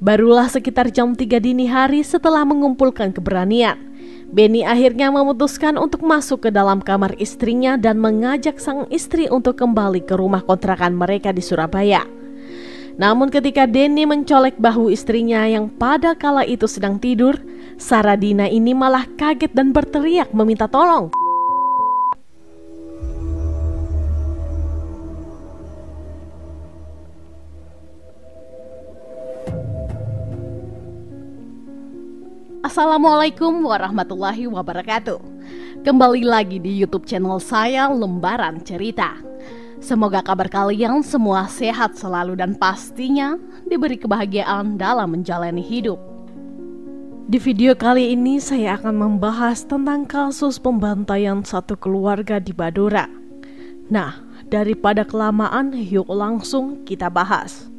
Barulah sekitar jam 3 dini hari setelah mengumpulkan keberanian, Benny akhirnya memutuskan untuk masuk ke dalam kamar istrinya dan mengajak sang istri untuk kembali ke rumah kontrakan mereka di Surabaya. Namun ketika Denny mencolek bahu istrinya yang pada kala itu sedang tidur, Saradina ini malah kaget dan berteriak meminta tolong. Assalamualaikum warahmatullahi wabarakatuh. Kembali lagi di YouTube channel saya, Lembaran Cerita. Semoga kabar kalian semua sehat selalu dan pastinya diberi kebahagiaan dalam menjalani hidup. Di video kali ini saya akan membahas tentang kasus pembantaian satu keluarga di Madura. Nah, daripada kelamaan, yuk langsung kita bahas.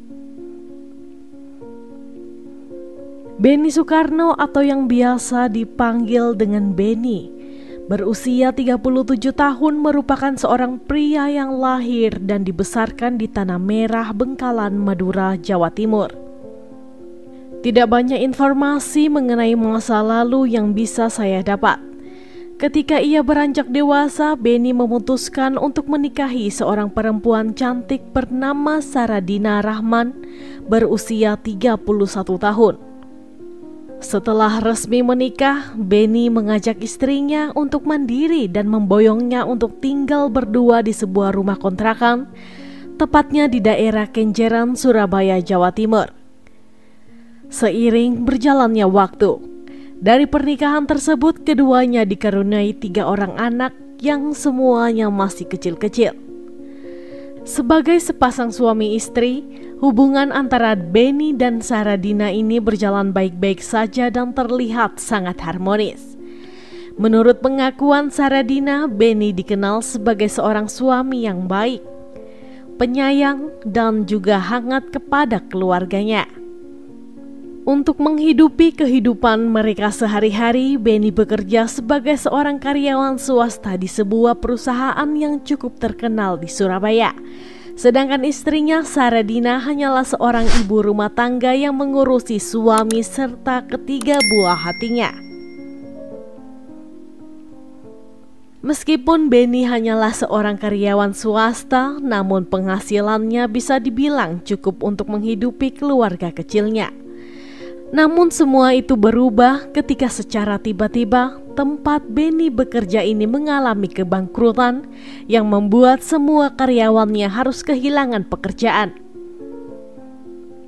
Benny Soekarno atau yang biasa dipanggil dengan Benny, berusia 37 tahun, merupakan seorang pria yang lahir dan dibesarkan di Tanah Merah, Bengkalan, Madura, Jawa Timur. Tidak banyak informasi mengenai masa lalu yang bisa saya dapat. Ketika ia beranjak dewasa, Benny memutuskan untuk menikahi seorang perempuan cantik bernama Saradina Rahman, berusia 31 tahun. Setelah resmi menikah, Benny mengajak istrinya untuk mandiri dan memboyongnya untuk tinggal berdua di sebuah rumah kontrakan, tepatnya di daerah Kenjeran, Surabaya, Jawa Timur. Seiring berjalannya waktu, dari pernikahan tersebut keduanya dikaruniai 3 orang anak yang semuanya masih kecil-kecil. Sebagai sepasang suami istri, hubungan antara Benny dan Saradina ini berjalan baik-baik saja dan terlihat sangat harmonis. Menurut pengakuan Saradina, Benny dikenal sebagai seorang suami yang baik, penyayang, dan juga hangat kepada keluarganya. Untuk menghidupi kehidupan mereka sehari-hari, Benny bekerja sebagai seorang karyawan swasta di sebuah perusahaan yang cukup terkenal di Surabaya. Sedangkan istrinya Saradina hanyalah seorang ibu rumah tangga yang mengurusi suami serta ketiga buah hatinya. Meskipun Benny hanyalah seorang karyawan swasta, namun penghasilannya bisa dibilang cukup untuk menghidupi keluarga kecilnya. Namun semua itu berubah ketika secara tiba-tiba tempat Benny bekerja ini mengalami kebangkrutan yang membuat semua karyawannya harus kehilangan pekerjaan.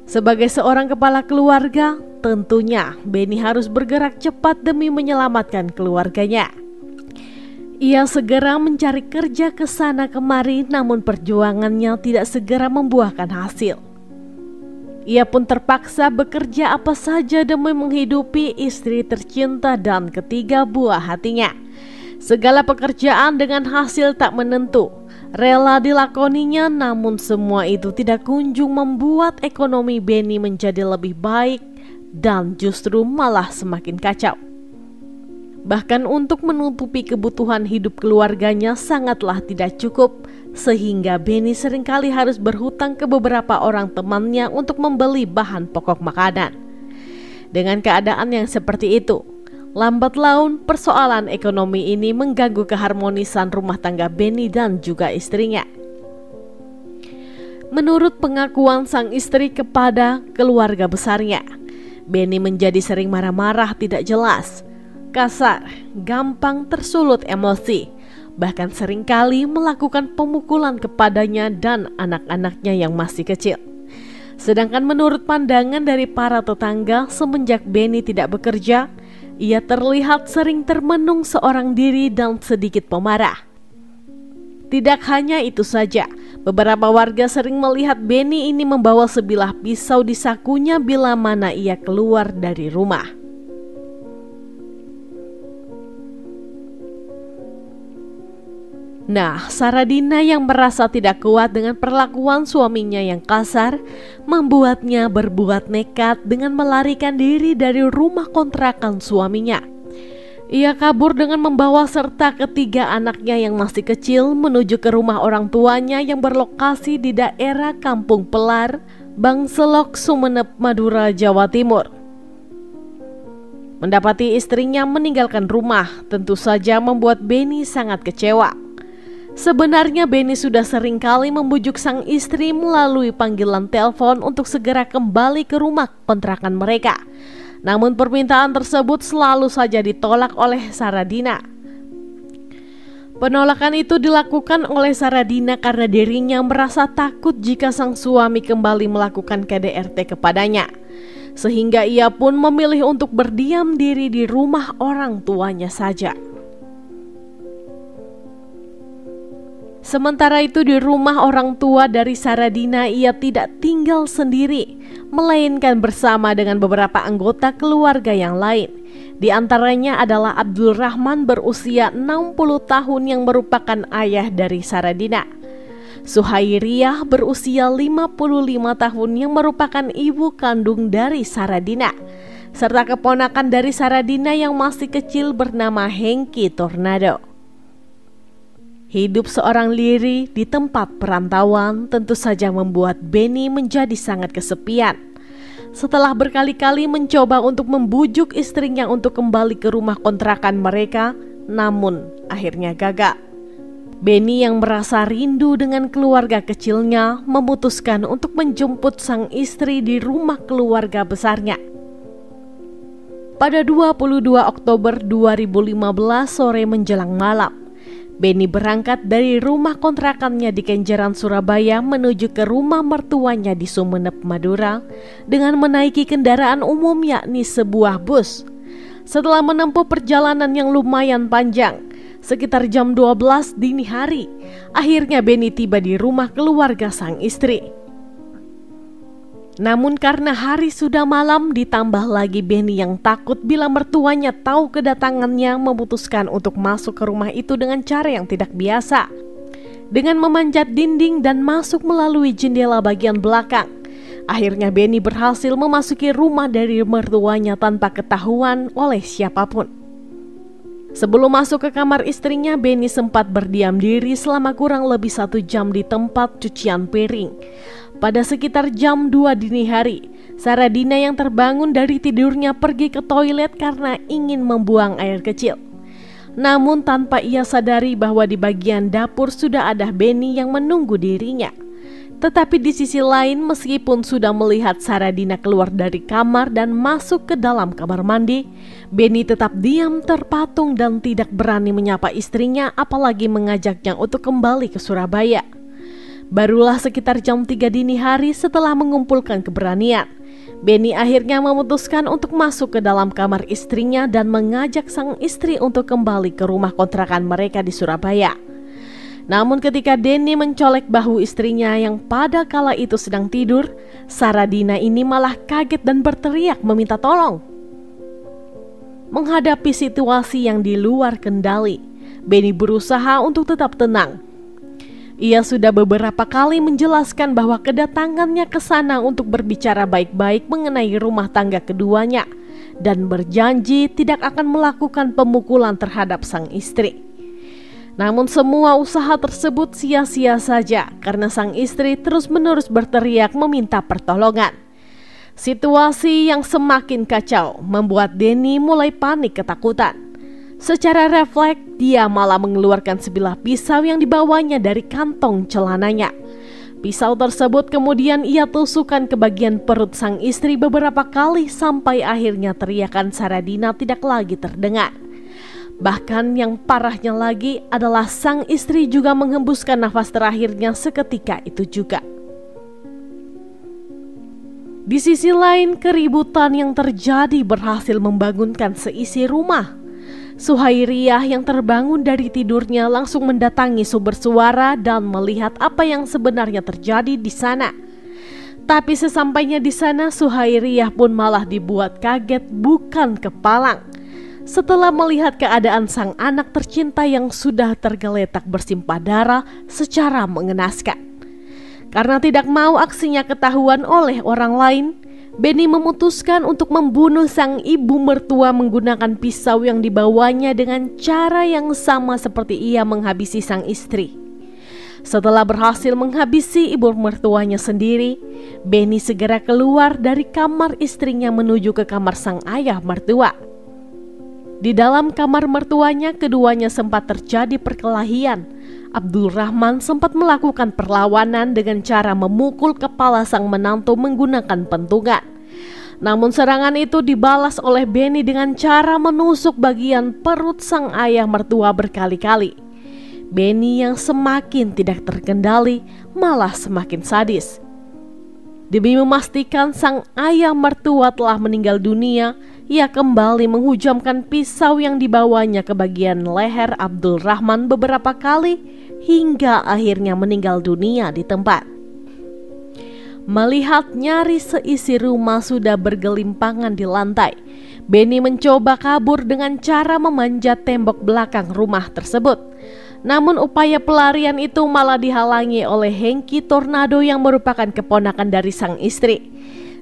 Sebagai seorang kepala keluarga, tentunya Benny harus bergerak cepat demi menyelamatkan keluarganya. Ia segera mencari kerja ke sana kemari, namun perjuangannya tidak segera membuahkan hasil. Ia pun terpaksa bekerja apa saja demi menghidupi istri tercinta dan ketiga buah hatinya. Segala pekerjaan dengan hasil tak menentu rela dilakoninya, namun semua itu tidak kunjung membuat ekonomi Benny menjadi lebih baik dan justru malah semakin kacau. Bahkan untuk menutupi kebutuhan hidup keluarganya sangatlah tidak cukup, sehingga Benny seringkali harus berhutang ke beberapa orang temannya untuk membeli bahan pokok makanan. Dengan keadaan yang seperti itu, lambat laun persoalan ekonomi ini mengganggu keharmonisan rumah tangga Benny dan juga istrinya. Menurut pengakuan sang istri kepada keluarga besarnya, Benny menjadi sering marah-marah tidak jelas, kasar, gampang tersulut emosi, bahkan seringkali melakukan pemukulan kepadanya dan anak-anaknya yang masih kecil. Sedangkan menurut pandangan dari para tetangga, semenjak Benny tidak bekerja, ia terlihat sering termenung seorang diri dan sedikit pemarah. Tidak hanya itu saja, beberapa warga sering melihat Benny ini membawa sebilah pisau di sakunya bila mana ia keluar dari rumah. Nah, Saradina yang merasa tidak kuat dengan perlakuan suaminya yang kasar, membuatnya berbuat nekat dengan melarikan diri dari rumah kontrakan suaminya. Ia kabur dengan membawa serta ketiga anaknya yang masih kecil menuju ke rumah orang tuanya yang berlokasi di daerah Kampung Pelar, Bangselok, Sumeneb, Madura, Jawa Timur. Mendapati istrinya meninggalkan rumah tentu saja membuat Beni sangat kecewa. Sebenarnya Beni sudah sering kali membujuk sang istri melalui panggilan telepon untuk segera kembali ke rumah kontrakan mereka. Namun permintaan tersebut selalu saja ditolak oleh Saradina. Penolakan itu dilakukan oleh Saradina karena dirinya merasa takut jika sang suami kembali melakukan KDRT kepadanya. Sehingga ia pun memilih untuk berdiam diri di rumah orang tuanya saja. Sementara itu di rumah orang tua dari Saradina ia tidak tinggal sendiri, melainkan bersama dengan beberapa anggota keluarga yang lain. Di antaranya adalah Abdul Rahman berusia 60 tahun yang merupakan ayah dari Saradina. Suhairiyah berusia 55 tahun yang merupakan ibu kandung dari Saradina. Serta keponakan dari Saradina yang masih kecil bernama Hengki Tornado. Hidup seorang diri di tempat perantauan tentu saja membuat Beni menjadi sangat kesepian. Setelah berkali-kali mencoba untuk membujuk istrinya untuk kembali ke rumah kontrakan mereka, namun akhirnya gagal. Beni yang merasa rindu dengan keluarga kecilnya memutuskan untuk menjemput sang istri di rumah keluarga besarnya. Pada 22 Oktober 2015 sore menjelang malam, Beni berangkat dari rumah kontrakannya di Kenjeran, Surabaya menuju ke rumah mertuanya di Sumeneb, Madura dengan menaiki kendaraan umum yakni sebuah bus. Setelah menempuh perjalanan yang lumayan panjang, sekitar jam 12 dini hari, akhirnya Beni tiba di rumah keluarga sang istri. Namun karena hari sudah malam ditambah lagi Beni yang takut bila mertuanya tahu kedatangannya memutuskan untuk masuk ke rumah itu dengan cara yang tidak biasa. Dengan memanjat dinding dan masuk melalui jendela bagian belakang. Akhirnya Beni berhasil memasuki rumah dari mertuanya tanpa ketahuan oleh siapapun. Sebelum masuk ke kamar istrinya, Beni sempat berdiam diri selama kurang lebih 1 jam di tempat cucian piring. Pada sekitar jam 2 dini hari, Saradina yang terbangun dari tidurnya pergi ke toilet karena ingin membuang air kecil. Namun tanpa ia sadari bahwa di bagian dapur sudah ada Beni yang menunggu dirinya. Tetapi di sisi lain, meskipun sudah melihat Saradina keluar dari kamar dan masuk ke dalam kamar mandi, Beni tetap diam terpatung dan tidak berani menyapa istrinya apalagi mengajaknya untuk kembali ke Surabaya. Barulah sekitar jam 3 dini hari setelah mengumpulkan keberanian, Beni akhirnya memutuskan untuk masuk ke dalam kamar istrinya dan mengajak sang istri untuk kembali ke rumah kontrakan mereka di Surabaya. Namun ketika Beni mencolek bahu istrinya yang pada kala itu sedang tidur, Saradina ini malah kaget dan berteriak meminta tolong. Menghadapi situasi yang di luar kendali, Beni berusaha untuk tetap tenang. Ia sudah beberapa kali menjelaskan bahwa kedatangannya ke sana untuk berbicara baik-baik mengenai rumah tangga keduanya dan berjanji tidak akan melakukan pemukulan terhadap sang istri. Namun semua usaha tersebut sia-sia saja karena sang istri terus-menerus berteriak meminta pertolongan. Situasi yang semakin kacau membuat Beni mulai panik ketakutan. Secara refleks, dia malah mengeluarkan sebilah pisau yang dibawanya dari kantong celananya. Pisau tersebut kemudian ia tusukkan ke bagian perut sang istri beberapa kali sampai akhirnya teriakan Saradina tidak lagi terdengar. Bahkan yang parahnya lagi adalah sang istri juga menghembuskan nafas terakhirnya seketika itu juga. Di sisi lain, keributan yang terjadi berhasil membangunkan seisi rumah. Suhairiyah yang terbangun dari tidurnya langsung mendatangi sumber suara dan melihat apa yang sebenarnya terjadi di sana. Tapi sesampainya di sana, Suhairiyah pun malah dibuat kaget bukan kepalang. Setelah melihat keadaan sang anak tercinta yang sudah tergeletak bersimpah darah secara mengenaskan. Karena tidak mau aksinya ketahuan oleh orang lain, Beni memutuskan untuk membunuh sang ibu mertua menggunakan pisau yang dibawanya dengan cara yang sama seperti ia menghabisi sang istri. Setelah berhasil menghabisi ibu mertuanya sendiri, Benny segera keluar dari kamar istrinya menuju ke kamar sang ayah mertua. Di dalam kamar mertuanya, keduanya sempat terjadi perkelahian. Abdul Rahman sempat melakukan perlawanan dengan cara memukul kepala sang menantu menggunakan pentungan. Namun serangan itu dibalas oleh Benny dengan cara menusuk bagian perut sang ayah mertua berkali-kali. Benny yang semakin tidak terkendali malah semakin sadis. Demi memastikan sang ayah mertua telah meninggal dunia, ia kembali menghujamkan pisau yang dibawanya ke bagian leher Abdul Rahman beberapa kali hingga akhirnya meninggal dunia di tempat. Melihat nyaris seisi rumah sudah bergelimpangan di lantai, Benny mencoba kabur dengan cara memanjat tembok belakang rumah tersebut. Namun upaya pelarian itu malah dihalangi oleh Hengki Tornado yang merupakan keponakan dari sang istri.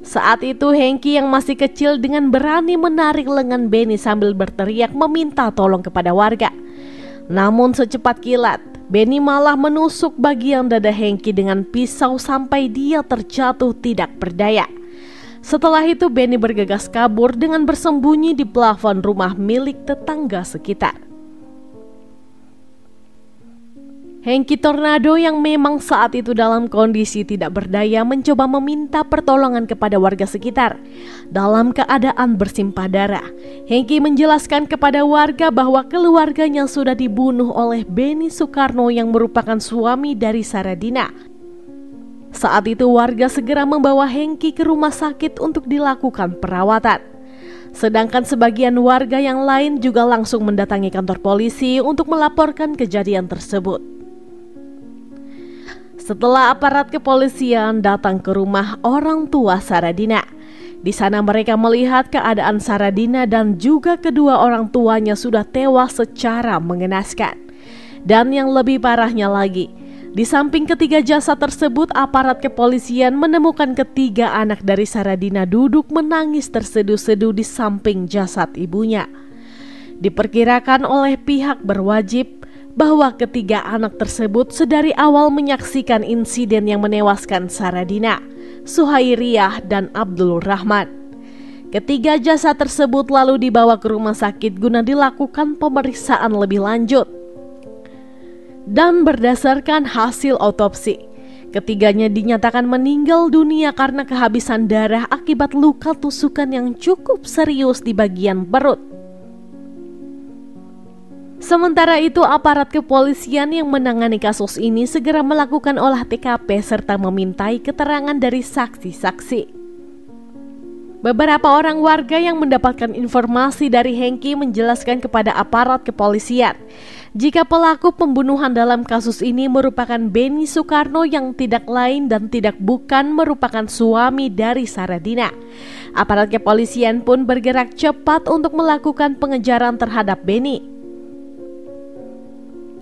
Saat itu Hengki yang masih kecil dengan berani menarik lengan Benny sambil berteriak meminta tolong kepada warga. Namun secepat kilat, Benny malah menusuk bagian dada Hengki dengan pisau sampai dia terjatuh tidak berdaya. Setelah itu Benny bergegas kabur dengan bersembunyi di plafon rumah milik tetangga sekitar. Hengki Tornado yang memang saat itu dalam kondisi tidak berdaya mencoba meminta pertolongan kepada warga sekitar. Dalam keadaan bersimpah darah, Hengki menjelaskan kepada warga bahwa keluarganya sudah dibunuh oleh Benny Soekarno yang merupakan suami dari Saradina. Saat itu warga segera membawa Hengki ke rumah sakit untuk dilakukan perawatan. Sedangkan sebagian warga yang lain juga langsung mendatangi kantor polisi untuk melaporkan kejadian tersebut. Setelah aparat kepolisian datang ke rumah orang tua Saradina, di sana mereka melihat keadaan Saradina dan juga kedua orang tuanya sudah tewas secara mengenaskan. Dan yang lebih parahnya lagi, di samping ketiga jasad tersebut, aparat kepolisian menemukan ketiga anak dari Saradina duduk menangis terseduh-seduh di samping jasad ibunya. Diperkirakan oleh pihak berwajib bahwa ketiga anak tersebut sedari awal menyaksikan insiden yang menewaskan Saradina, Suhairiyah, dan Abdul Rahman. Ketiga jasad tersebut lalu dibawa ke rumah sakit guna dilakukan pemeriksaan lebih lanjut. Dan berdasarkan hasil otopsi, ketiganya dinyatakan meninggal dunia karena kehabisan darah akibat luka tusukan yang cukup serius di bagian perut. Sementara itu, aparat kepolisian yang menangani kasus ini segera melakukan olah TKP serta memintai keterangan dari saksi-saksi. Beberapa orang warga yang mendapatkan informasi dari Hengki menjelaskan kepada aparat kepolisian jika pelaku pembunuhan dalam kasus ini merupakan Benny Soekarno yang tidak lain dan tidak bukan merupakan suami dari Saradina. Aparat kepolisian pun bergerak cepat untuk melakukan pengejaran terhadap Benny.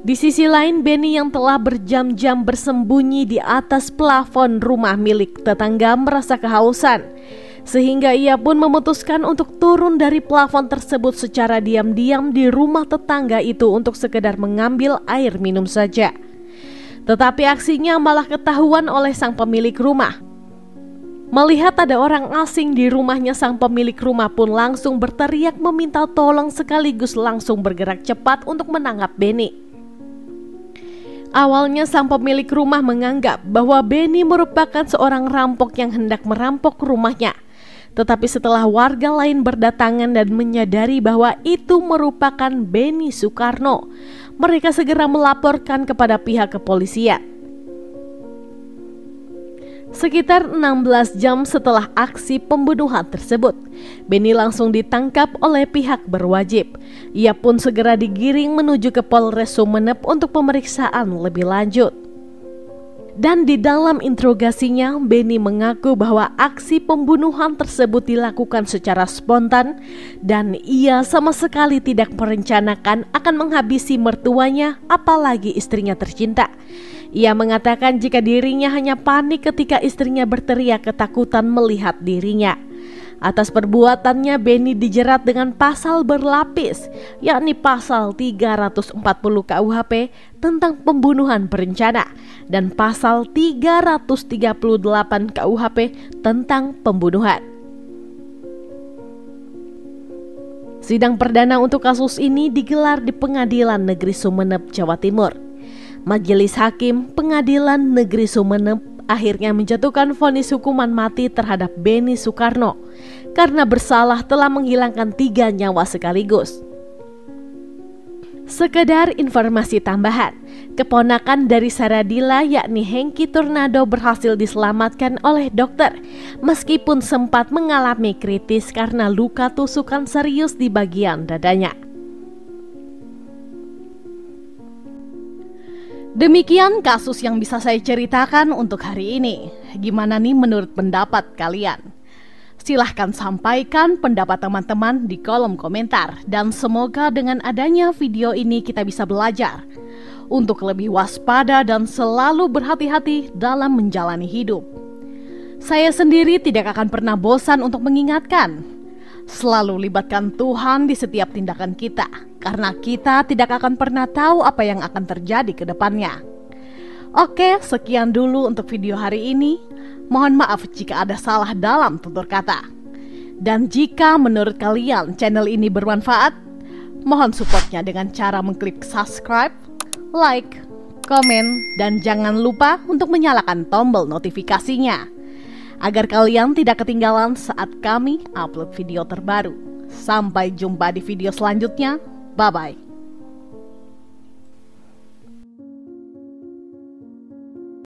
Di sisi lain, Benny yang telah berjam-jam bersembunyi di atas plafon rumah milik tetangga merasa kehausan, sehingga ia pun memutuskan untuk turun dari plafon tersebut secara diam-diam di rumah tetangga itu untuk sekedar mengambil air minum saja. Tetapi aksinya malah ketahuan oleh sang pemilik rumah. Melihat ada orang asing di rumahnya, sang pemilik rumah pun langsung berteriak meminta tolong sekaligus langsung bergerak cepat untuk menangkap Benny. Awalnya sang pemilik rumah menganggap bahwa Benny merupakan seorang rampok yang hendak merampok rumahnya. Tetapi setelah warga lain berdatangan dan menyadari bahwa itu merupakan Benny Soekarno, mereka segera melaporkan kepada pihak kepolisian. Sekitar 16 jam setelah aksi pembunuhan tersebut, Benny langsung ditangkap oleh pihak berwajib. Ia pun segera digiring menuju ke Polres Sumeneb untuk pemeriksaan lebih lanjut. Dan di dalam interogasinya, Benny mengaku bahwa aksi pembunuhan tersebut dilakukan secara spontan dan ia sama sekali tidak merencanakan akan menghabisi mertuanya, apalagi istrinya tercinta. Ia mengatakan jika dirinya hanya panik ketika istrinya berteriak ketakutan melihat dirinya. Atas perbuatannya Beni dijerat dengan pasal berlapis, yakni pasal 340 KUHP tentang pembunuhan berencana dan pasal 338 KUHP tentang pembunuhan. Sidang perdana untuk kasus ini digelar di Pengadilan Negeri Sumeneb, Jawa Timur. Majelis Hakim Pengadilan Negeri Sumeneb akhirnya menjatuhkan vonis hukuman mati terhadap Beni Soekarno karena bersalah telah menghilangkan 3 nyawa sekaligus. Sekedar informasi tambahan, keponakan dari Saradila yakni Hengki Tornado berhasil diselamatkan oleh dokter meskipun sempat mengalami kritis karena luka tusukan serius di bagian dadanya. Demikian kasus yang bisa saya ceritakan untuk hari ini. Gimana nih menurut pendapat kalian? Silahkan sampaikan pendapat teman-teman di kolom komentar. Dan semoga dengan adanya video ini kita bisa belajar untuk lebih waspada dan selalu berhati-hati dalam menjalani hidup. Saya sendiri tidak akan pernah bosan untuk mengingatkan, selalu libatkan Tuhan di setiap tindakan kita, karena kita tidak akan pernah tahu apa yang akan terjadi ke depannya. Oke, sekian dulu untuk video hari ini. Mohon maaf jika ada salah dalam tutur kata. Dan jika menurut kalian channel ini bermanfaat, mohon supportnya dengan cara mengklik subscribe, like, komen, dan jangan lupa untuk menyalakan tombol notifikasinya agar kalian tidak ketinggalan saat kami upload video terbaru. Sampai jumpa di video selanjutnya. Bye-bye.